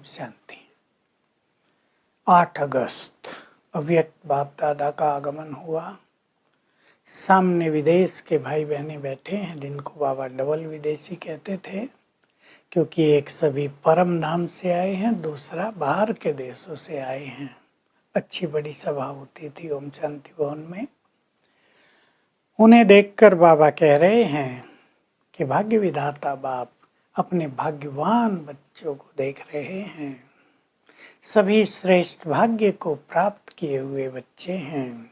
शांति। 8 अगस्त अव्यक्त बाप दादा का आगमन हुआ। सामने विदेश के भाई बहने बैठे हैं जिनको बाबा डबल विदेशी कहते थे, क्योंकि एक सभी परम धाम से आए हैं, दूसरा बाहर के देशों से आए हैं। अच्छी बड़ी सभा होती थी ओम शांति भवन में। उन्हें देखकर बाबा कह रहे हैं कि भाग्य विधाता बाप अपने भाग्यवान बच्चों को देख रहे हैं। सभी श्रेष्ठ भाग्य को प्राप्त किए हुए बच्चे हैं।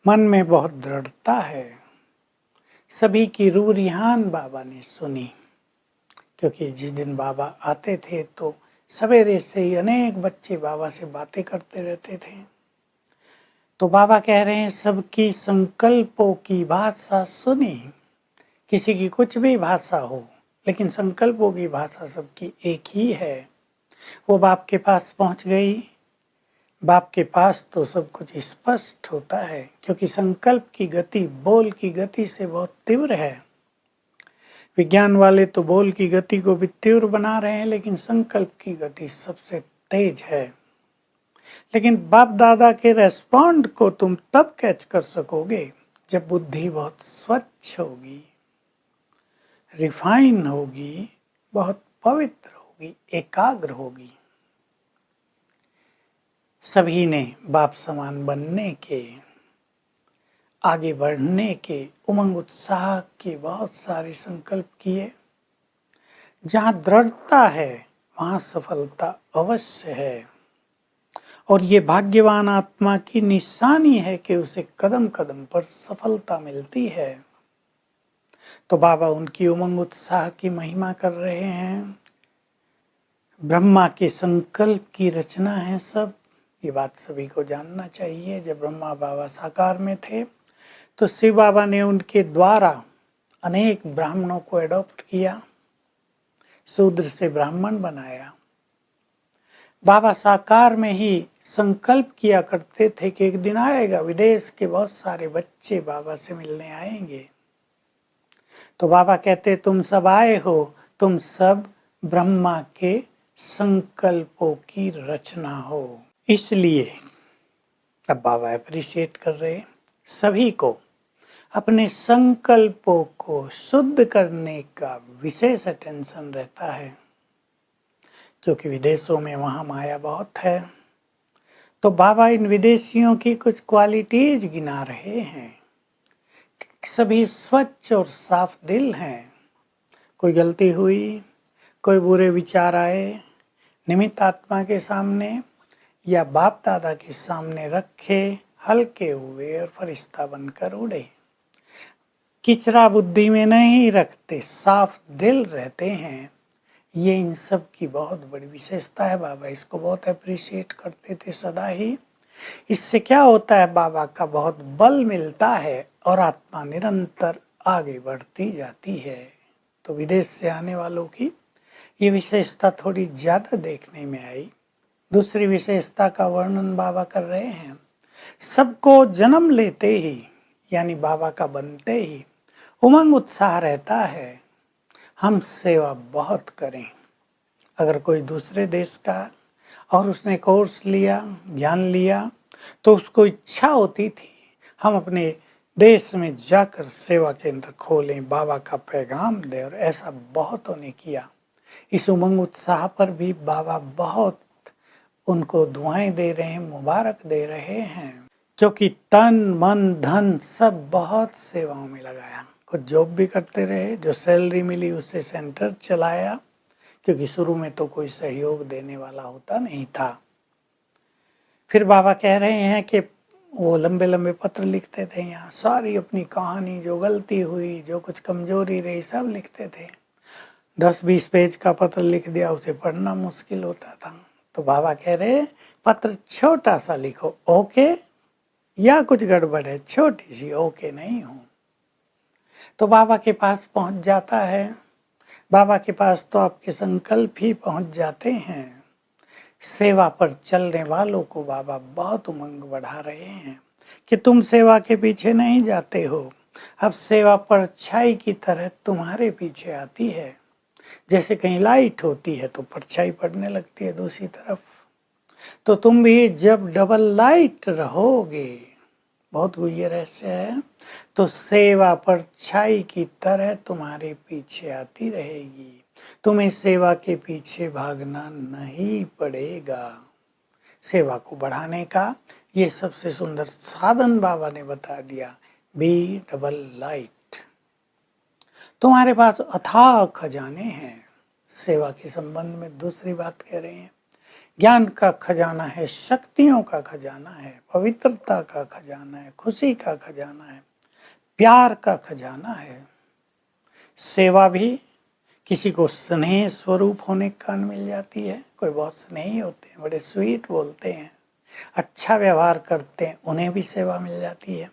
मन में बहुत दृढ़ता है। सभी की रूह रिहान बाबा ने सुनी, क्योंकि जिस दिन बाबा आते थे तो सवेरे से ही अनेक बच्चे बाबा से बातें करते रहते थे। तो बाबा कह रहे हैं सबकी संकल्पों की भाषा सुनी। किसी की कुछ भी भाषा हो, लेकिन संकल्पों की भाषा सबकी एक ही है। वो बाप के पास पहुंच गई। बाप के पास तो सब कुछ स्पष्ट होता है, क्योंकि संकल्प की गति बोल की गति से बहुत तीव्र है। विज्ञान वाले तो बोल की गति को भी तीव्र बना रहे हैं, लेकिन संकल्प की गति सबसे तेज है। लेकिन बाप दादा के रेस्पॉन्ड को तुम तब कैच कर सकोगे जब बुद्धि बहुत स्वच्छ होगी, रिफाइन होगी, बहुत पवित्र होगी, एकाग्र होगी। सभी ने बाप समान बनने के, आगे बढ़ने के उमंग उत्साह के बहुत सारे संकल्प किए। जहाँ दृढ़ता है वहाँ सफलता अवश्य है, और ये भाग्यवान आत्मा की निशानी है कि उसे कदम कदम पर सफलता मिलती है। तो बाबा उनकी उमंग उत्साह की महिमा कर रहे हैं। ब्रह्मा के संकल्प की रचना है सब। ये बात सभी को जानना चाहिए। जब ब्रह्मा बाबा साकार में थे तो शिव बाबा ने उनके द्वारा अनेक ब्राह्मणों को एडॉप्ट किया, शूद्र से ब्राह्मण बनाया। बाबा साकार में ही संकल्प किया करते थे कि एक दिन आएगा विदेश के बहुत सारे बच्चे बाबा से मिलने आएंगे। तो बाबा कहते तुम सब आए हो, तुम सब ब्रह्मा के संकल्पों की रचना हो। इसलिए अब बाबा अप्रिशिएट कर रहे सभी को अपने संकल्पों को शुद्ध करने का विशेष अटेंशन रहता है, क्योंकि विदेशों में वहाँ माया बहुत है। तो बाबा इन विदेशियों की कुछ क्वालिटीज गिना रहे हैं। सभी स्वच्छ और साफ दिल हैं। कोई गलती हुई, कोई बुरे विचार आए, निमित्त आत्मा के सामने या बाप दादा के सामने रखे, हल्के हुए और फरिश्ता बनकर उड़े। किचरा बुद्धि में नहीं रखते, साफ दिल रहते हैं। ये इन सब की बहुत बड़ी विशेषता है। बाबा इसको बहुत अप्रिशिएट करते थे सदा ही। इससे क्या होता है, बाबा का बहुत बल मिलता है और आत्मा निरंतर आगे बढ़ती जाती है। तो विदेश से आने वालों की ये विशेषता थोड़ी ज्यादा देखने में आई। दूसरी विशेषता का वर्णन बाबा कर रहे हैं। सबको जन्म लेते ही यानी बाबा का बनते ही उमंग उत्साह रहता है, हम सेवा बहुत करें। अगर कोई दूसरे देश का और उसने कोर्स लिया, ज्ञान लिया, तो उसको इच्छा होती थी हम अपने देश में जाकर सेवा केंद्र खोलें, बाबा का पैगाम दें, और ऐसा बहुतों ने किया। इस उमंग उत्साह पर भी बाबा बहुत उनको दुआएं दे रहे हैं, मुबारक दे रहे हैं, क्योंकि तन मन धन सब बहुत सेवाओं में लगाया। कुछ जॉब भी करते रहे, जो सैलरी मिली उससे सेंटर चलाया, क्योंकि शुरू में तो कोई सहयोग देने वाला होता नहीं था। फिर बाबा कह रहे हैं कि वो लंबे लंबे पत्र लिखते थे, यहाँ सारी अपनी कहानी, जो गलती हुई, जो कुछ कमजोरी रही, सब लिखते थे। 10-20 पेज का पत्र लिख दिया, उसे पढ़ना मुश्किल होता था। तो बाबा कह रहे पत्र छोटा सा लिखो, ओके, या कुछ गड़बड़ है, छोटी सी, ओके नहीं हो। तो बाबा के पास पहुंच जाता है। बाबा के पास तो आपके संकल्प ही पहुंच जाते हैं। सेवा पर चलने वालों को बाबा बहुत उमंग बढ़ा रहे हैं कि तुम सेवा के पीछे नहीं जाते हो, अब सेवा परछाई की तरह तुम्हारे पीछे आती है। जैसे कहीं लाइट होती है तो परछाई पड़ने लगती है दूसरी तरफ, तो तुम भी जब डबल लाइट रहोगे, बहुत गुह्य रहस्य है, तो सेवा परछाई की तरह तुम्हारे पीछे आती रहेगी। तुम्हें सेवा के पीछे भागना नहीं पड़ेगा। सेवा को बढ़ाने का ये सबसे सुंदर साधन बाबा ने बता दिया, बी डबल लाइट। तुम्हारे पास अथाह खजाने हैं। सेवा के संबंध में दूसरी बात कह रहे हैं, ज्ञान का खजाना है, शक्तियों का खजाना है, पवित्रता का खजाना है, खुशी का खजाना है, प्यार का खजाना है। सेवा भी किसी को स्नेह स्वरूप होने के कारण मिल जाती है। कोई बहुत स्नेही होते हैं, बड़े स्वीट बोलते हैं, अच्छा व्यवहार करते हैं, उन्हें भी सेवा मिल जाती है।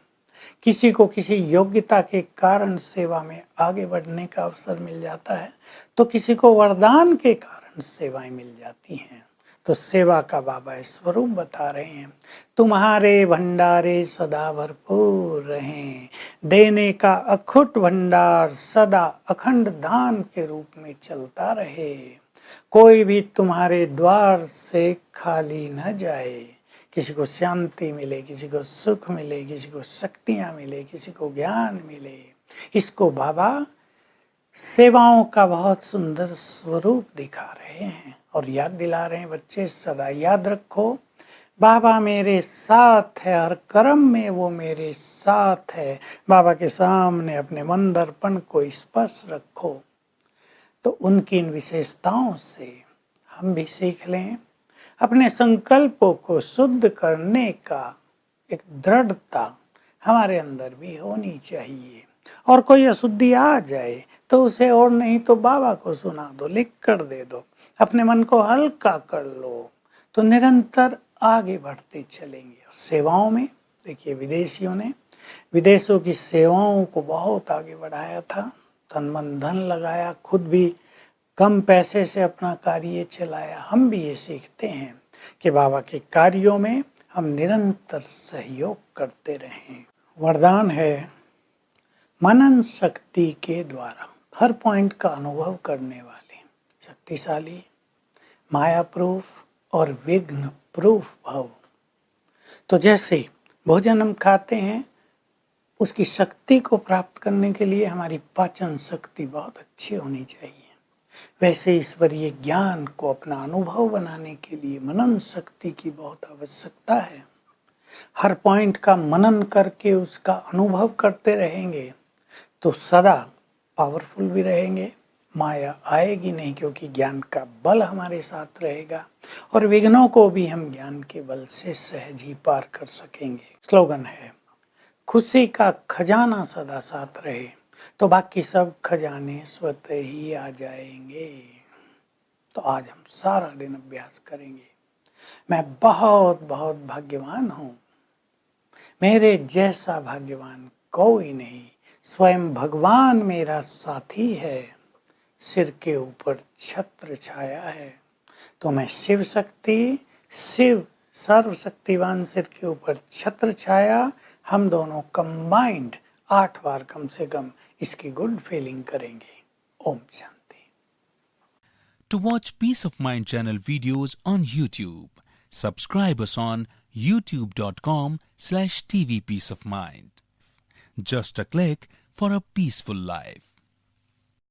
किसी को किसी योग्यता के कारण सेवा में आगे बढ़ने का अवसर मिल जाता है, तो किसी को वरदान के कारण सेवाएं मिल जाती हैं। तो सेवा का बाबा स्वरूप बता रहे हैं, तुम्हारे भंडारे सदा भरपूर रहें, देने का अखुट भंडार सदा अखंड दान के रूप में चलता रहे, कोई भी तुम्हारे द्वार से खाली न जाए। किसी को शांति मिले, किसी को सुख मिले, किसी को शक्तियां मिले, किसी को ज्ञान मिले, इसको बाबा सेवाओं का बहुत सुंदर स्वरूप दिखा रहे हैं और याद दिला रहे हैं, बच्चे सदा याद रखो, बाबा मेरे साथ है, हर कर्म में वो मेरे साथ है। बाबा के सामने अपने मन दर्पण को स्पष्ट रखो, तो उनकी इन विशेषताओं से हम भी सीख लें। अपने संकल्पों को शुद्ध करने का एक दृढ़ता हमारे अंदर भी होनी चाहिए, और कोई अशुद्धि आ जाए तो उसे और नहीं तो बाबा को सुना दो, लिख कर दे दो, अपने मन को हल्का कर लो, तो निरंतर आगे बढ़ते चलेंगे। और सेवाओं में देखिए, विदेशियों ने विदेशों की सेवाओं को बहुत आगे बढ़ाया था, तन मन धन लगाया, खुद भी कम पैसे से अपना कार्य चलाया। हम भी ये सीखते हैं कि बाबा के कार्यों में हम निरंतर सहयोग करते रहें। वरदान है, मनन शक्ति के द्वारा हर पॉइंट का अनुभव करने वाले, शक्तिशाली, माया प्रूफ और विघ्न प्रूफ भव। तो जैसे भोजन हम खाते हैं, उसकी शक्ति को प्राप्त करने के लिए हमारी पाचन शक्ति बहुत अच्छी होनी चाहिए, वैसे ईश्वरीय ज्ञान को अपना अनुभव बनाने के लिए मनन शक्ति की बहुत आवश्यकता है। हर पॉइंट का मनन करके उसका अनुभव करते रहेंगे तो सदा पावरफुल भी रहेंगे, माया आएगी नहीं, क्योंकि ज्ञान का बल हमारे साथ रहेगा, और विघ्नों को भी हम ज्ञान के बल से सहज ही पार कर सकेंगे। स्लोगन है, खुशी का खजाना सदा साथ रहे, तो बाकी सब खजाने स्वतः ही आ जाएंगे। तो आज हम सारा दिन अभ्यास करेंगे, मैं बहुत बहुत भाग्यवान हूँ, मेरे जैसा भाग्यवान कोई नहीं, स्वयं भगवान मेरा साथी है, सिर के ऊपर छत्र छाया है। तो मैं शिव शक्ति, शिव सर्वशक्तिवान सिर के ऊपर छत्र छाया, हम दोनों कंबाइंड 8 बार कम से कम इसकी गुड फीलिंग करेंगे। Om Shanti. To watch Peace of Mind channel videos on YouTube, subscribe us on youtube.com/tvpeaceofmind. Just a click for a peaceful life.